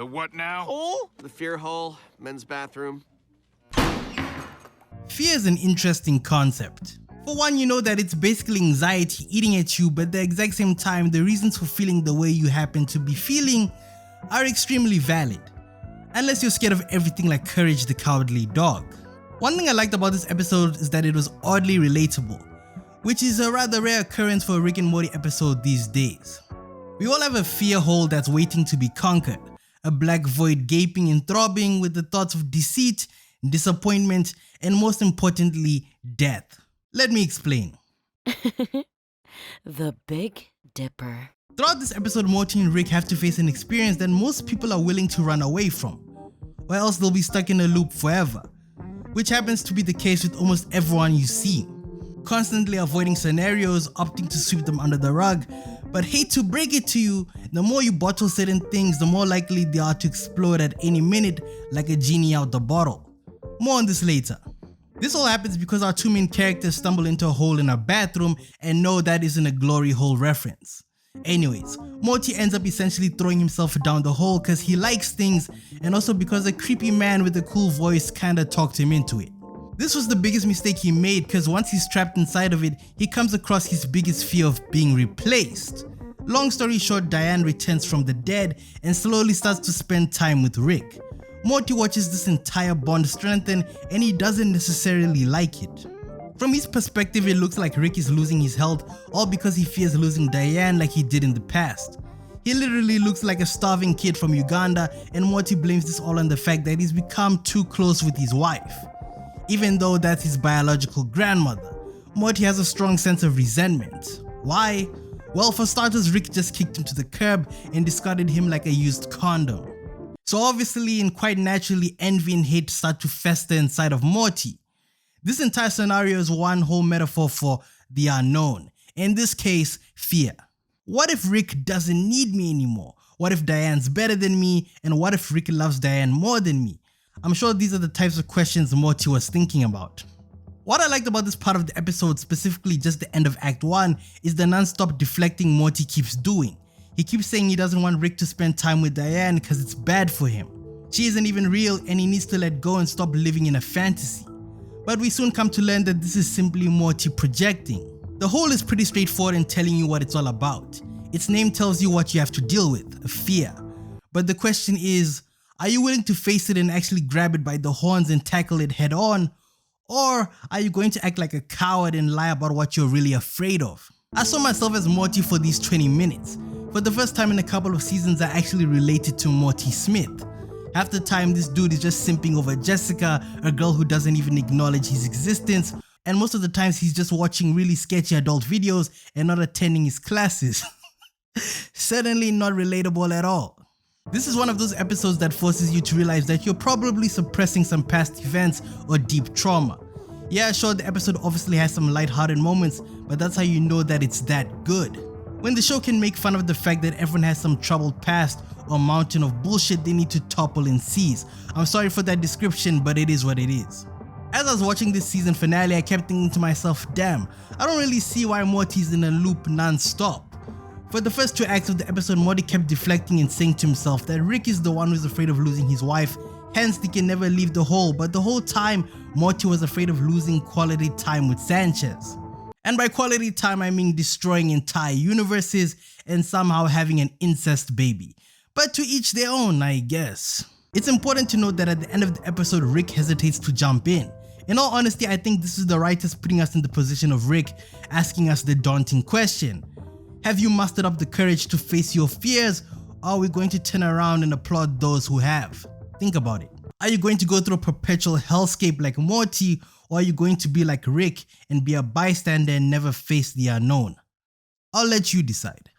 The what now? Hole? The fear hole, men's bathroom. Fear is an interesting concept. For one, you know that it's basically anxiety eating at you, but at the exact same time, the reasons for feeling the way you happen to be feeling are extremely valid. Unless you're scared of everything like Courage the Cowardly Dog. One thing I liked about this episode is that it was oddly relatable, which is a rather rare occurrence for a Rick and Morty episode these days. We all have a fear hole that's waiting to be conquered, a black void gaping and throbbing with the thoughts of deceit, disappointment, and most importantly, death. Let me explain. The Big Dipper. Throughout this episode, Morty and Rick have to face an experience that most people are willing to run away from, or else they'll be stuck in a loop forever, which happens to be the case with almost everyone you see. Constantly avoiding scenarios, opting to sweep them under the rug, but hate to break it to you, the more you bottle certain things, the more likely they are to explode at any minute like a genie out the bottle. More on this later. This all happens because our two main characters stumble into a hole in a bathroom, and no, that isn't a glory hole reference. Anyways, Morty ends up essentially throwing himself down the hole because he likes things, and also because a creepy man with a cool voice kinda talked him into it. This was the biggest mistake he made because once he's trapped inside of it, he comes across his biggest fear of being replaced. Long story short, Diane returns from the dead and slowly starts to spend time with Rick. Morty watches this entire bond strengthen and he doesn't necessarily like it. From his perspective, it looks like Rick is losing his health all because he fears losing Diane like he did in the past. He literally looks like a starving kid from Uganda, and Morty blames this all on the fact that he's become too close with his wife. Even though that's his biological grandmother, Morty has a strong sense of resentment. Why? Well, for starters, Rick just kicked him to the curb and discarded him like a used condom. So obviously and quite naturally, envy and hate start to fester inside of Morty. This entire scenario is one whole metaphor for the unknown, in this case, fear. What if Rick doesn't need me anymore? What if Diane's better than me? And what if Rick loves Diane more than me? I'm sure these are the types of questions Morty was thinking about. What I liked about this part of the episode, specifically just the end of Act 1, is the non-stop deflecting Morty keeps doing. He keeps saying he doesn't want Rick to spend time with Diane because it's bad for him. She isn't even real and he needs to let go and stop living in a fantasy. But we soon come to learn that this is simply Morty projecting. The whole is pretty straightforward in telling you what it's all about. Its name tells you what you have to deal with, a fear. But the question is, are you willing to face it and actually grab it by the horns and tackle it head on? Or are you going to act like a coward and lie about what you're really afraid of? I saw myself as Morty for these 20 minutes. For the first time in a couple of seasons, I actually related to Morty Smith. Half the time, this dude is just simping over Jessica, a girl who doesn't even acknowledge his existence, and most of the times he's just watching really sketchy adult videos and not attending his classes. Certainly not relatable at all. This is one of those episodes that forces you to realize that you're probably suppressing some past events or deep trauma. Yeah, sure, the episode obviously has some lighthearted moments, but that's how you know that it's that good. When the show can make fun of the fact that everyone has some troubled past or mountain of bullshit they need to topple and seize. I'm sorry for that description, but it is what it is. As I was watching this season finale, I kept thinking to myself, damn, I don't really see why Morty's in a loop non-stop. For the first 2 acts of the episode, Morty kept deflecting and saying to himself that Rick is the one who's afraid of losing his wife, hence they can never leave the hole, but the whole time, Morty was afraid of losing quality time with Sanchez. And by quality time, I mean destroying entire universes and somehow having an incest baby. But to each their own, I guess. It's important to note that at the end of the episode, Rick hesitates to jump in. In all honesty, I think this is the writers putting us in the position of Rick, asking us the daunting question. Have you mustered up the courage to face your fears, or are we going to turn around and applaud those who have? Think about it. Are you going to go through a perpetual hellscape like Morty, or are you going to be like Rick and be a bystander and never face the unknown? I'll let you decide.